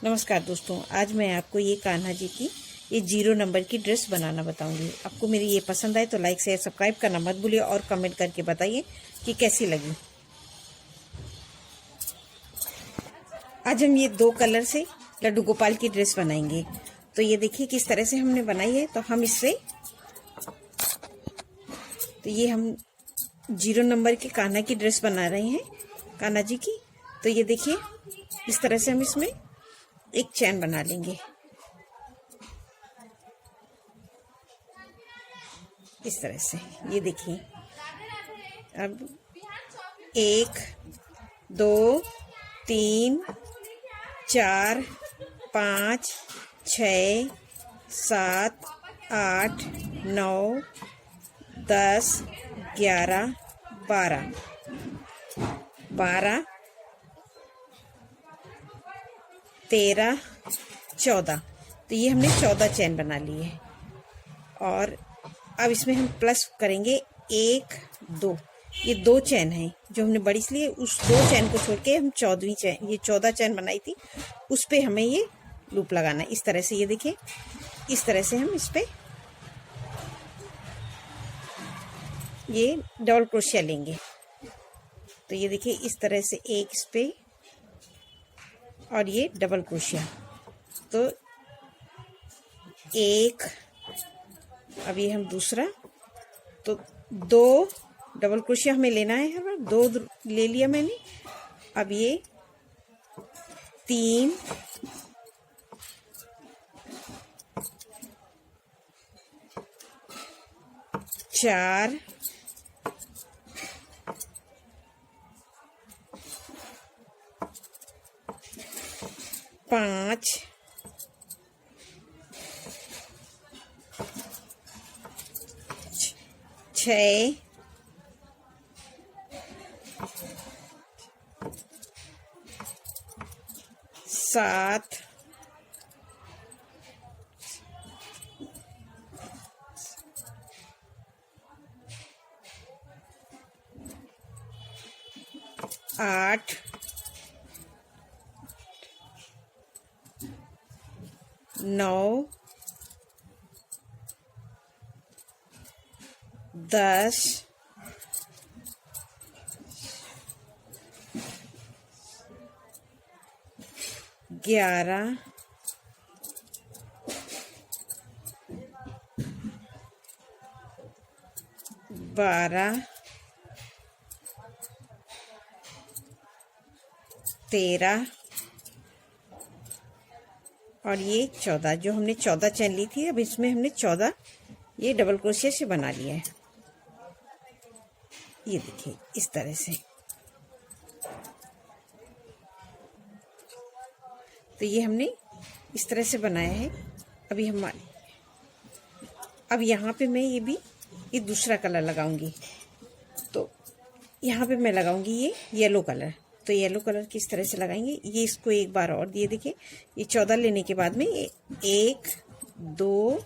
नमस्कार दोस्तों, आज मैं आपको ये कान्हा जी की ये 0 नंबर की ड्रेस बनाना बताऊंगी। आपको मेरी ये पसंद आए तो लाइक शेयर सब्सक्राइब करना मत भूलिए और कमेंट करके बताइए कि कैसी लगी। आज हम ये 2 कलर से लड्डू गोपाल की ड्रेस बनाएंगे। तो ये देखिए किस तरह से हमने बनाई है। तो हम इससे ये हम 0 नंबर के कान्हा की ड्रेस बना रहे हैं, कान्हा जी की। तो ये देखिए इस तरह से हम इसमें एक चैन बना लेंगे, इस तरह से। ये देखिए, अब 1 2 3 4 5 6 7 8 9 10 11 12 12 13 14। तो ये हमने 14 चैन बना लिए है। और अब इसमें हम प्लस करेंगे 1 2। ये 2 चैन है जो हमने बड़ी इसलिए उस 2 चैन को छोड़ के हम 14वीं चैन, ये 14 चैन बनाई थी, उस पे हमें ये लूप लगाना है। इस तरह से ये देखिए, इस तरह से हम इस पे ये डबल क्रोशिया लेंगे। तो ये देखिए इस तरह से एक इस पे और ये डबल क्रोशिया। तो एक, अब ये हम दूसरा, तो 2 डबल क्रोशिया हमें लेना है। हर बार 2 ले लिया मैंने। अब ये 3 4 5 6 7 8 9 10 11 12 13 और ये 14। जो हमने 14 चैन ली थी, अब इसमें हमने 14 ये डबल क्रोशिया से बना लिया है। ये देखिए इस तरह से। तो ये हमने इस तरह से बनाया है। अभी अब यहाँ पे मैं ये दूसरा कलर लगाऊंगी। तो यहाँ पे मैं लगाऊंगी ये येलो कलर। तो येलो कलर किस तरह से लगाएंगे, ये इसको एक बार और, ये देखिए ये 14 लेने के बाद में 1 2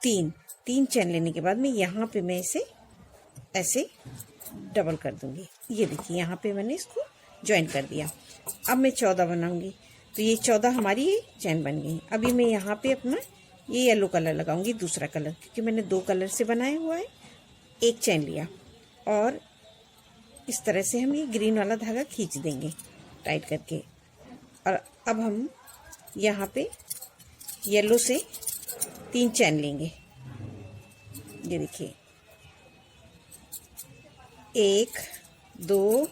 3 चैन लेने के बाद में यहाँ पे मैं इसे ऐसे डबल कर दूंगी। ये देखिए यहाँ पे मैंने इसको ज्वाइन कर दिया। अब मैं 14 बनाऊंगी। तो ये 14 हमारी ये चैन बन गई। अभी मैं यहाँ पे अपना ये येलो कलर लगाऊंगी, दूसरा कलर, क्योंकि मैंने 2 कलर से बनाया हुआ है। एक चैन लिया और इस तरह से हम ये ग्रीन वाला धागा खींच देंगे टाइट करके। और अब हम यहाँ पे येलो से 3 चैन लेंगे। ये देखिए 1 2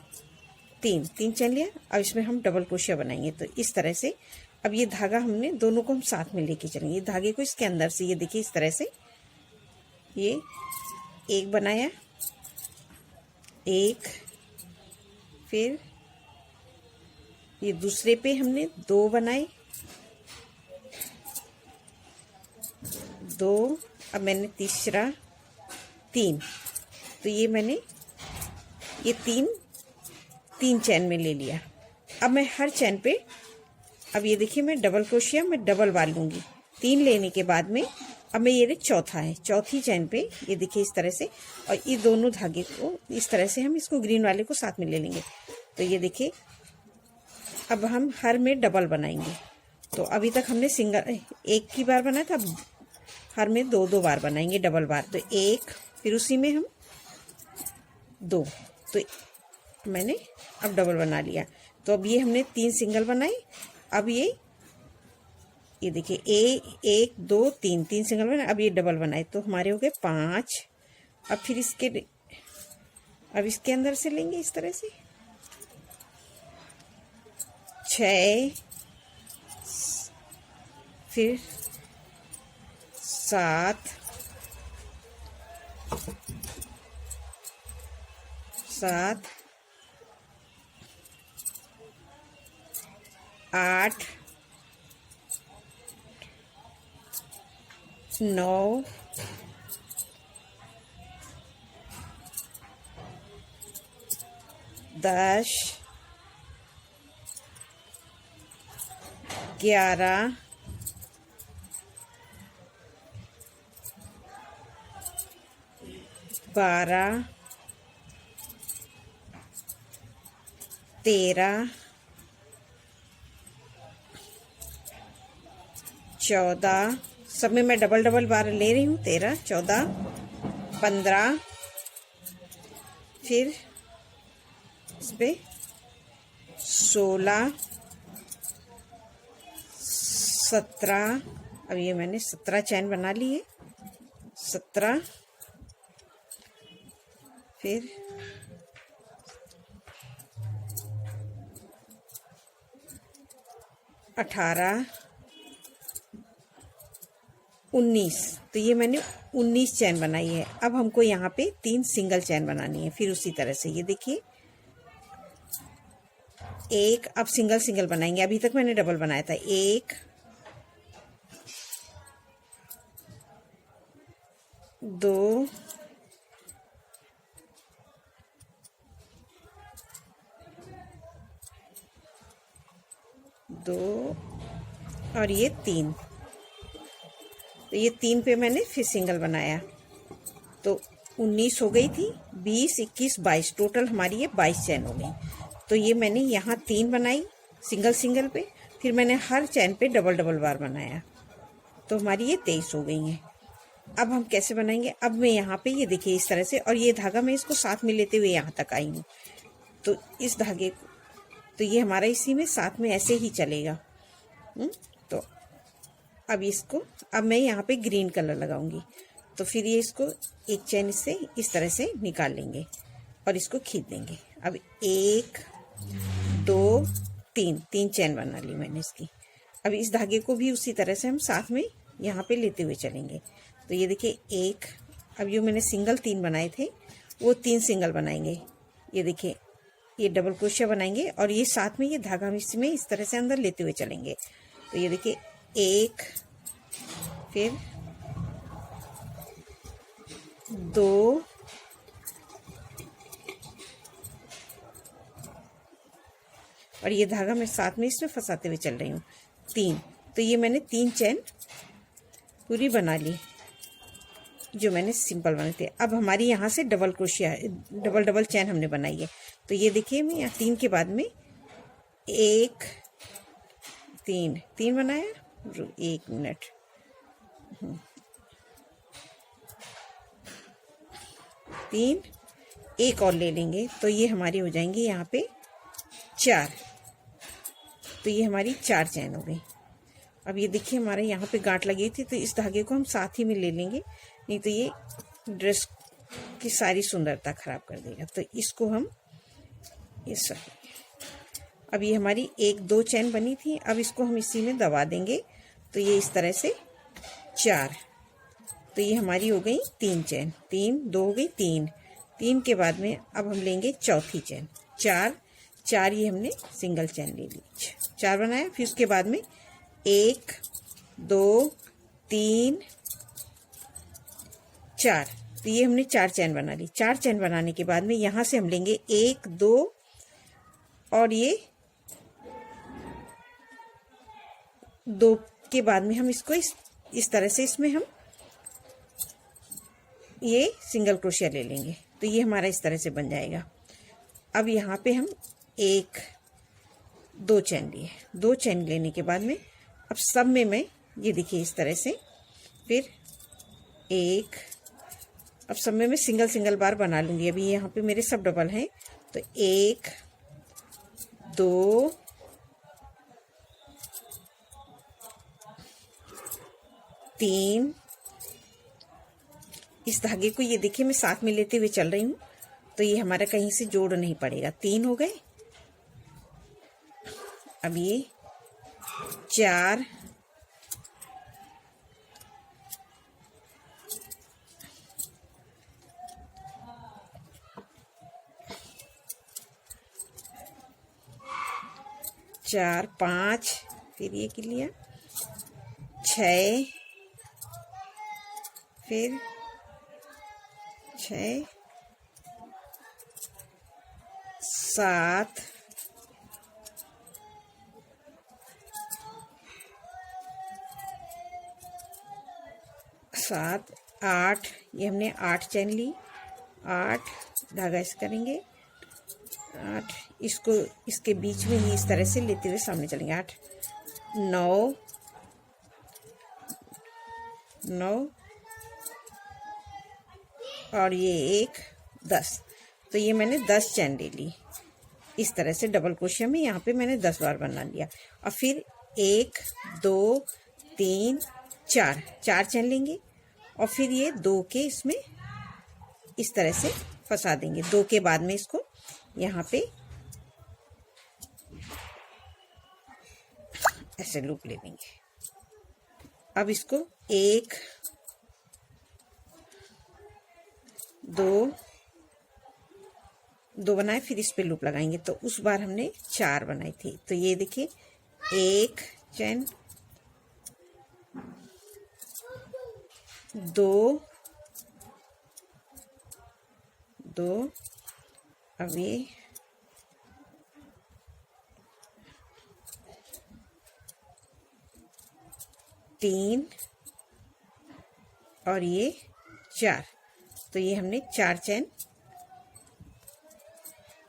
3 चैन लिया। अब इसमें हम डबल क्रोशिया बनाएंगे। तो इस तरह से अब ये धागा हमने दोनों को हम साथ में लेके चलेंगे। ये धागे को इसके अंदर से, ये देखिए इस तरह से ये एक बनाया, एक, फिर ये दूसरे पे हमने 2 बनाए, 2, अब मैंने तीसरा 3। तो ये मैंने ये 3 चैन में ले लिया। अब मैं हर चैन पे, अब ये देखिए मैं डबल क्रोशिया में डबल बार लूँगी। 3 लेने के बाद में अब मैं ये चौथा है, चौथी चैन पे ये देखिए इस तरह से, और ये दोनों धागे को इस तरह से हम इसको ग्रीन वाले को साथ में ले लेंगे। तो ये देखिए अब हम हर में डबल बनाएंगे। तो अभी तक हमने सिंगल एक ही बार बनाया था, अब हर में दो दो बार बनाएंगे डबल बार। तो एक, फिर उसी में हम दो, तो मैंने अब डबल बना लिया। तो अब ये हमने 3 सिंगल बनाए। अब ये देखिए एक 2 3 3 सिंगल बनाए, अब ये डबल बनाए, तो हमारे हो गए 5। अब फिर अब इसके अंदर से लेंगे इस तरह से 6, फिर 7, 8, 9, 10, 11, 12, 13, 14, सब में मैं डबल डबल बार ले रही हूँ। 13, 14, 15, फिर इस पे 16, 17, अब ये मैंने 17 चैन बना लिए। 17, फिर 18, 19, तो ये मैंने 19 चैन बनाई है। अब हमको यहाँ पे 3 सिंगल चैन बनानी है। फिर उसी तरह से ये देखिए एक, अब सिंगल सिंगल बनाएंगे। अभी तक मैंने डबल बनाया था। 1, 2, 2 और ये 3, तो ये 3 पे मैंने फिर सिंगल बनाया, तो 19 हो गई थी। 20, 21, 22, टोटल हमारी ये 22 चैन हो गई। तो ये मैंने यहाँ 3 बनाई सिंगल सिंगल पे, फिर मैंने हर चैन पे डबल डबल बार बनाया, तो हमारी ये 23 हो गई हैं। अब हम कैसे बनाएंगे? अब मैं यहाँ पे ये देखिए इस तरह से, और ये धागा मैं इसको साथ में लेते हुए यहाँ तक आई हूँ, तो इस धागे को, तो ये हमारा इसी में साथ में ऐसे ही चलेगा। तो अब मैं यहाँ पे ग्रीन कलर लगाऊंगी, तो फिर ये इसको एक चैन से इस तरह से निकाल लेंगे और इसको खींच देंगे। अब 1, 2, 3 चैन बना ली मैंने इसकी। अब इस धागे को भी उसी तरह से हम साथ में यहाँ पे लेते हुए चलेंगे। तो ये देखिए 1, अब ये मैंने सिंगल 3 बनाए थे, वो 3 सिंगल बनाएंगे। ये देखिए ये डबल क्रोशिया बनाएंगे और ये साथ में ये धागा हम इसमें इस तरह से अंदर लेते हुए चलेंगे। तो ये देखिए 1, फिर 2, और ये धागा मैं साथ में इसमें फंसाते हुए चल रही हूँ। 3, तो ये मैंने 3 चैन पूरी बना ली जो मैंने सिंपल बनाए थे। अब हमारी यहाँ से डबल क्रोशिया डबल डबल चैन हमने बनाई है। तो ये देखिए मैं यहाँ 3 के बाद में 1, 3 बनाया। 1 मिनट, 3, एक और ले लेंगे, तो ये हमारी हो जाएंगी यहाँ पे 4। तो ये हमारी 4 चैन हो गई। अब ये देखिए हमारे यहाँ पे गांठ लगी थी, तो इस धागे को हम साथ ही में ले लेंगे, नहीं तो ये ड्रेस की सारी सुंदरता खराब कर देगा। तो इसको हम अब ये हमारी 1, 2 चैन बनी थी, अब इसको हम इसी में दबा देंगे, तो ये इस तरह से 4। तो ये हमारी हो गई 3 चैन। 3, 2 हो गई 3 के बाद में अब हम लेंगे चौथी चैन। 4 ये हमने सिंगल चैन ले ली, 4 बनाया। फिर उसके बाद में 1, 2, 3, 4, तो ये हमने 4 चैन बना ली। 4 चैन बनाने के बाद में यहाँ से हम लेंगे 1, 2 और ये 2 के बाद में हम इसको इस तरह से इसमें हम ये सिंगल क्रोशिया ले लेंगे, तो ये हमारा इस तरह से बन जाएगा। अब यहाँ पे हम 1, 2 चैन लिए, 2 चैन लेने के बाद में अब सब में मैं ये देखिए इस तरह से, फिर एक, अब सब में मैं सिंगल सिंगल बार बना लूँगी। अभी यहाँ पे मेरे सब डबल हैं, तो 1 2 3, इस धागे को ये देखिए मैं साथ में लेते हुए चल रही हूँ, तो ये हमारा कहीं से जोड़ नहीं पड़ेगा। 3 हो गए। अब ये 4, 4 5, फिर ये कर लिया 6, फिर 6 7 7 8, ये हमने 8 चैन ली, 8 धागा ऐसे करेंगे, 8 इसको इसके बीच में ही इस तरह से लेते हुए सामने चलेंगे। 8 9 9 और ये 1 10, तो ये मैंने 10 चैन ले ली। इस तरह से डबल क्रोशिया में यहाँ पे मैंने 10 बार बना लिया। और फिर 1 2 3 4, 4 चैन लेंगे और फिर ये 2 के इसमें इस तरह से फंसा देंगे। 2 के बाद में इसको यहाँ पे ऐसे लूप ले लेंगे। अब इसको 1 2 2 बनाए, फिर इस पे लूप लगाएंगे, तो उस बार हमने 4 बनाई थी। तो ये देखिए 1 चैन, 2 2, अब ये 3 और ये 4, तो ये हमने 4 चैन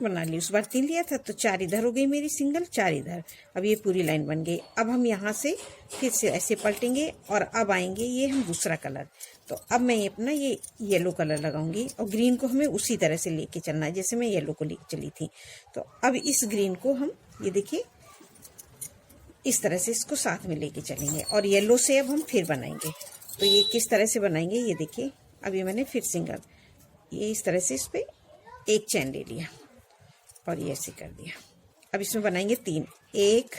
बना ली। उस बार 3 लिया था, तो 4 इधर हो गई मेरी सिंगल, 4 इधर। अब ये पूरी लाइन बन गई। अब हम यहाँ से फिर से ऐसे पलटेंगे और अब आएंगे ये हम दूसरा कलर। तो अब मैं अपना ये येलो कलर लगाऊंगी और ग्रीन को हमें उसी तरह से लेके चलना है जैसे मैं येलो को लेके चली थी। तो अब इस ग्रीन को हम ये देखिए इस तरह से इसको साथ में लेके चलेंगे और येलो से अब हम फिर बनाएंगे। तो ये किस तरह से बनाएंगे ये देखिए। अब ये मैंने फिर सिंगल ये इस तरह से इस पर 1 चैन ले लिया और ये ऐसे कर दिया। अब इसमें बनाएंगे 3, 1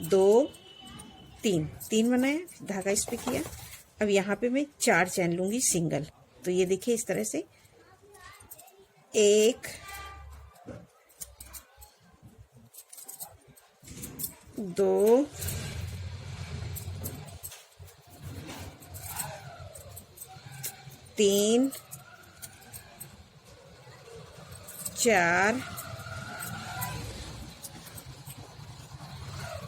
2 3, 3 बनाया, धागा इस पे किया। अब यहाँ पे मैं 4 चैन लूंगी सिंगल। तो ये देखिए इस तरह से 1 2 3 4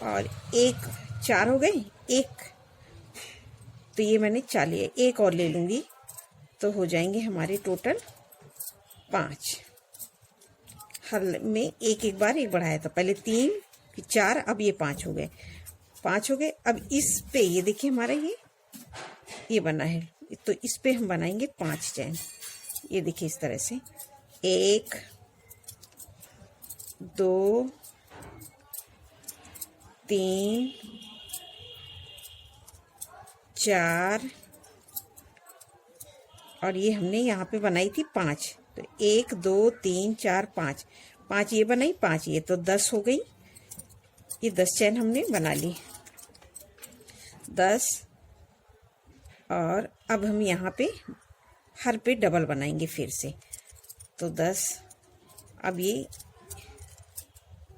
और 1, 4 हो गए। 1, तो ये मैंने 4 लिए, 1 और ले लूंगी तो हो जाएंगे हमारे टोटल 5। हर में एक बार 1 बढ़ाया था, पहले 3 फिर 4, अब ये 5 हो गए। 5 हो गए। अब इस पे ये देखिए हमारा ये बना है, तो इस पे हम बनाएंगे 5 चैन। ये देखिए इस तरह से 1 2 3 4 और ये हमने यहाँ पे बनाई थी 5। तो 1 2 3 4 5, 5 ये बनाई, 5 ये, तो 10 हो गई। ये 10 चैन हमने बना ली, 10। और अब हम यहाँ पे हर पे डबल बनाएंगे फिर से, तो 10। अब ये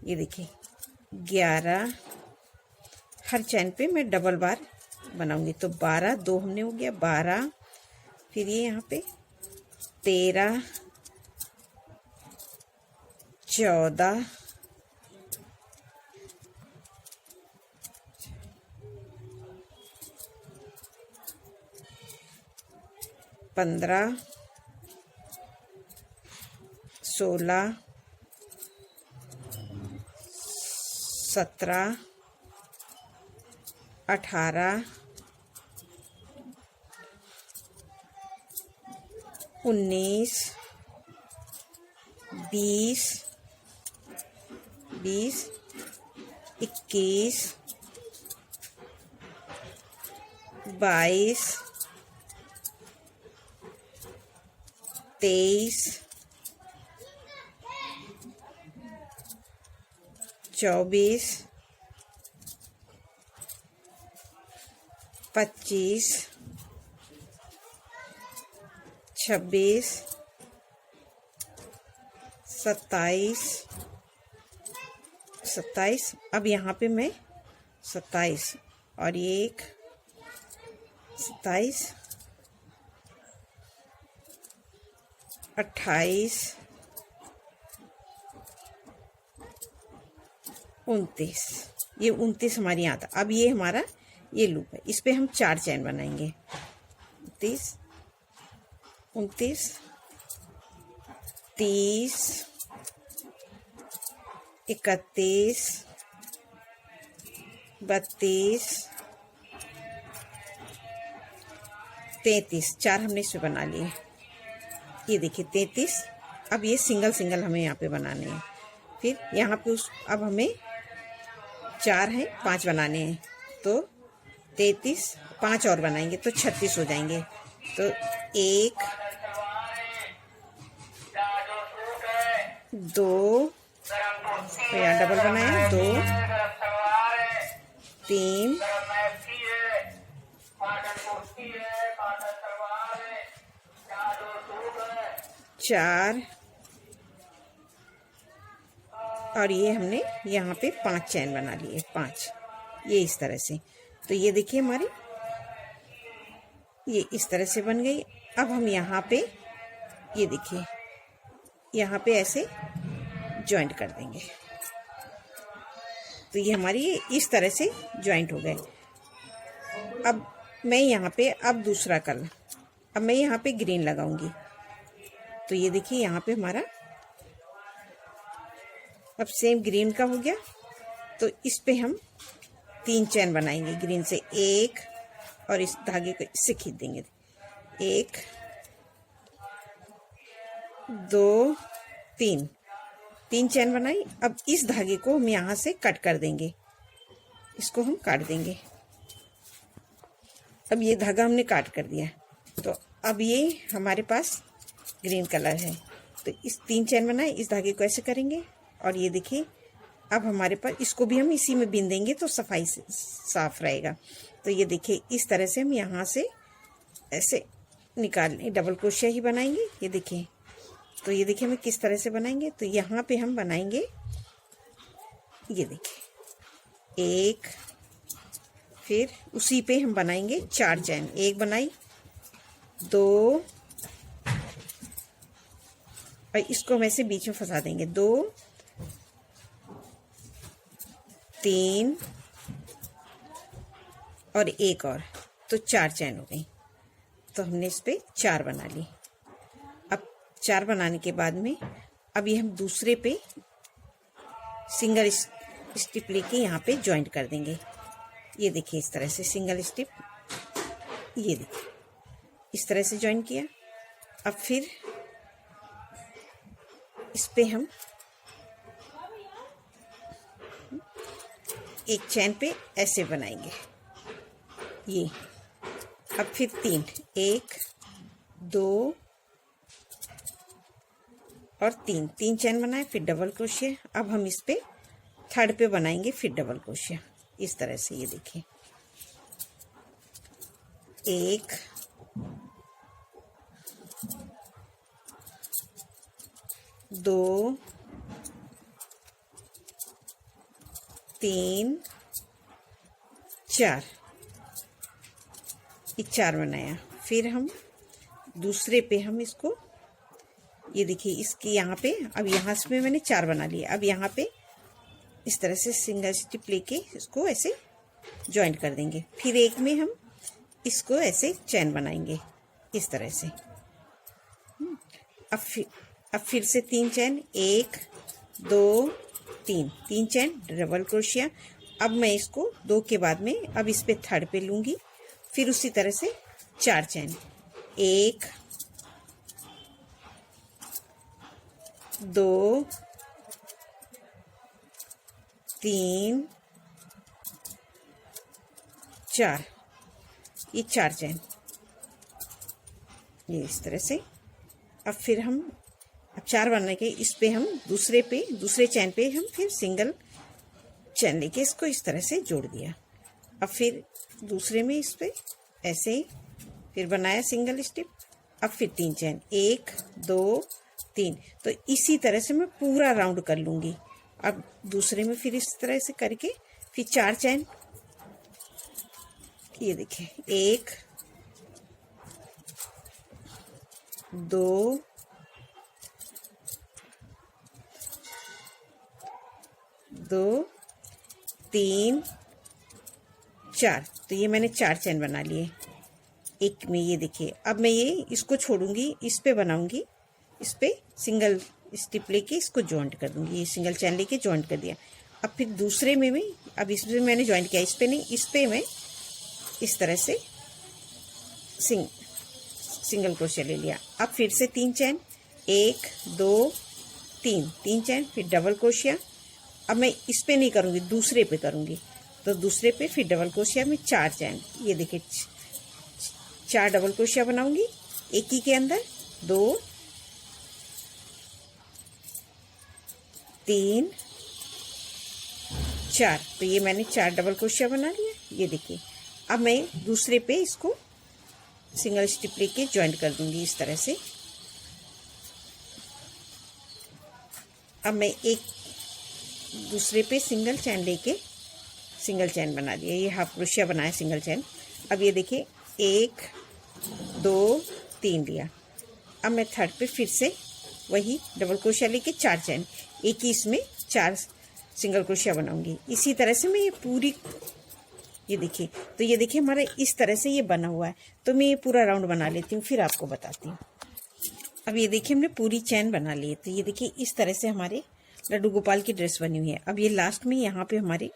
देखिए 11, हर चैन पे मैं डबल बार बनाऊंगी, तो 12, 2 हमने हो गया 12। फिर ये यहाँ पे 13 14 15 16 17 18, 19, 20, 21, 22, 23, 24, 25, 26, 27। अब यहाँ पे मैं 27 और ये एक 27, 28, 29। ये 29 हमारी यहाँ था। अब ये हमारा ये लूप है, इस पे हम 4 चैन बनाएंगे। 29, 29, 30, 31, 32, 33। 4 हमने इसमें बना लिए। ये देखिए 33। अब ये सिंगल सिंगल हमें यहाँ पे बनाने हैं। फिर यहाँ पे अब हमें 4 हैं, 5 बनाने हैं, तो 33, 5 और बनाएंगे तो 36 हो जाएंगे। तो 1, 2, तो यहाँ डबल बनाया, 2, 3, 4 और ये हमने यहाँ पे 5 चैन बना लिए, 5। ये इस तरह से। तो ये देखिए हमारी ये इस तरह से बन गई। अब हम यहाँ पे ये देखिए यहाँ पे ऐसे जॉइंट कर देंगे। तो ये हमारी इस तरह से जॉइंट हो गए। अब मैं यहाँ पे अब दूसरा कलर, अब मैं यहाँ पे ग्रीन लगाऊंगी। तो ये देखिए यहाँ पे हमारा अब सेम ग्रीन का हो गया। तो इस पे हम 3 चैन बनाएंगे ग्रीन से, 1 और इस धागे को इससे खींच देंगे। 1, 2, 3 चैन बनाई। अब इस धागे को हम यहाँ से कट कर देंगे, इसको हम काट देंगे। अब ये धागा हमने काट कर दिया। तो अब ये हमारे पास ग्रीन कलर है। तो इस 3 चैन बनाए, इस धागे को ऐसे करेंगे और ये देखिए अब हमारे पास इसको भी हम इसी में बिन देंगे तो सफाई से साफ रहेगा। तो ये देखिए इस तरह से हम यहाँ से ऐसे निकाल डबल क्रोशिया ही बनाएंगे। ये देखिए, तो ये देखिए हमें किस तरह से बनाएंगे। तो यहाँ पे हम बनाएंगे, ये देखिए 1, फिर उसी पे हम बनाएंगे 4 चैन। 1 बनाई, 2 और इसको हम ऐसे बीच में फंसा देंगे, 2, 3 और 1 और, तो 4 चैन हो गई। तो हमने इस पे 4 बना ली। अब 4 बनाने के बाद में अब ये हम दूसरे पे सिंगल स्टिप लेके यहाँ पे जॉइंट कर देंगे। ये देखिए इस तरह से सिंगल स्टिप, ये देखिए इस तरह से जॉइन किया। अब फिर इस पे हम एक चैन पे ऐसे बनाएंगे ये। अब फिर 3, 1, 2 और 3 चैन बनाए, फिर डबल क्रोशिया। अब हम इस पे थर्ड पे बनाएंगे फिर डबल क्रोशिया इस तरह से। ये देखिए 1, 2, 3, 4, ये 4 बनाया। फिर हम दूसरे पे हम इसको, ये देखिए इसकी यहाँ पे, अब यहाँ से मैंने 4 बना लिए। अब यहाँ पे इस तरह से सिंगल स्टिप लेके इसको ऐसे जॉइंट कर देंगे। फिर एक में हम इसको ऐसे चैन बनाएंगे इस तरह से। अब फिर से 3 चैन, 1, 2, 3 चैन डबल क्रोशिया। अब मैं इसको 2 के बाद में अब इस पे थर्ड पे लूंगी, फिर उसी तरह से 4 चैन, 1 2 3 4, ये 4 चैन, ये इस तरह से। अब फिर हम अब 4 बनने के इस पे हम दूसरे चैन पे हम फिर सिंगल चैन लेके इसको इस तरह से जोड़ दिया। अब फिर दूसरे में इस पे ऐसे ही फिर बनाया सिंगल स्टिप, अब फिर 3 चैन, 1 2 3। तो इसी तरह से मैं पूरा राउंड कर लूंगी। अब दूसरे में फिर इस तरह से करके फिर 4 चैन, ये देखिए 1 2 2 3 4। तो ये मैंने 4 चैन बना लिए एक में। ये देखिए अब मैं ये इसको छोड़ूंगी, इस पे बनाऊंगी, इस पे सिंगल स्टिप लेके इसको जॉइंट कर दूंगी, ये सिंगल चैन लेके जॉइंट कर दिया। अब फिर दूसरे में भी अब इसमें मैंने जॉइंट किया, इस पे नहीं, इस पे मैं इस तरह से सिंगल क्रोशिया ले लिया। अब फिर से 3 चैन, 1 2 3 चैन, फिर डबल क्रोशिया। अब मैं इस पे नहीं करूंगी, दूसरे पे करूंगी, तो दूसरे पे फिर डबल क्रोशिया में 4 चैन, ये देखिए 4 डबल क्रोशिया बनाऊंगी एक ही के अंदर, 2 3 4। तो ये मैंने 4 डबल क्रोशिया बना लिया। ये देखिए अब मैं दूसरे पे इसको सिंगल स्टिप लेके ज्वाइंट कर दूंगी इस तरह से। अब मैं एक दूसरे पे सिंगल चैन लेके सिंगल चैन बना दिया, ये हाफ क्रोशिया बनाया सिंगल चैन। अब ये देखिए 1 2 3 लिया। अब मैं थर्ड पे फिर से वही डबल क्रोशिया लेके 4 चैन, एक ही इसमें 4 सिंगल क्रोशिया बनाऊंगी। इसी तरह से मैं ये पूरी, ये देखिए, तो ये देखिए हमारा इस तरह से ये बना हुआ है। तो मैं ये पूरा राउंड बना लेती हूँ, फिर आपको बताती हूँ। अब ये देखिए हमने पूरी चैन बना ली है। तो ये देखिए इस तरह से हमारे लड्डू गोपाल की ड्रेस बनी हुई है। अब ये लास्ट में यहाँ पे हमारे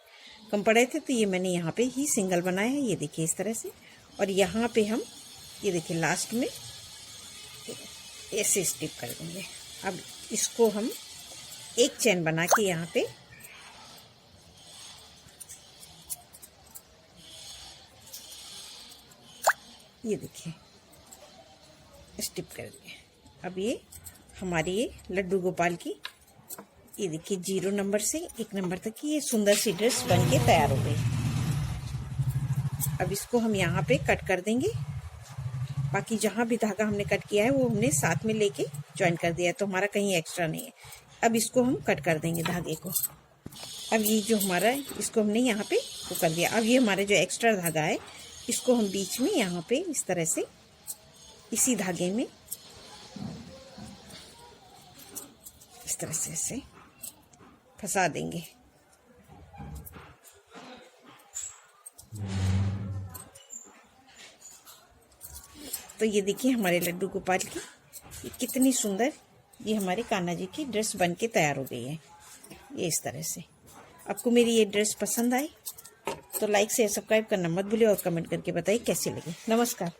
कम पड़े थे, तो ये मैंने यहाँ पे ही सिंगल बनाया है, ये देखिए इस तरह से। और यहाँ पे हम ये देखिए लास्ट में ऐसे स्टिप कर देंगे। अब इसको हम एक चैन बना के यहाँ पे ये देखिए स्टिप कर दिए। अब ये हमारी ये लड्डू गोपाल की, ये देखिए 0 नंबर से 1 नंबर तक की ये सुंदर सी ड्रेस बन के तैयार हो गई। अब इसको हम यहाँ पे कट कर देंगे। बाकी जहाँ भी धागा हमने कट किया है वो हमने साथ में लेके ज्वाइन कर दिया है, तो हमारा कहीं एक्स्ट्रा नहीं है। अब इसको हम कट कर देंगे धागे को। अब ये जो हमारा है इसको हमने यहाँ पे वो कर दिया। अब ये हमारा जो एक्स्ट्रा धागा है इसको हम बीच में यहाँ पे इस तरह से इसी धागे में इस तरह से ऐसे फंसा देंगे। तो ये देखिए हमारे लड्डू गोपाल की ये कितनी सुंदर ये हमारे कान्हा जी की ड्रेस बन के तैयार हो गई है, ये इस तरह से। आपको मेरी ये ड्रेस पसंद आई तो लाइक शेयर सब्सक्राइब करना मत भूलिए और कमेंट करके बताइए कैसी लगी। नमस्कार।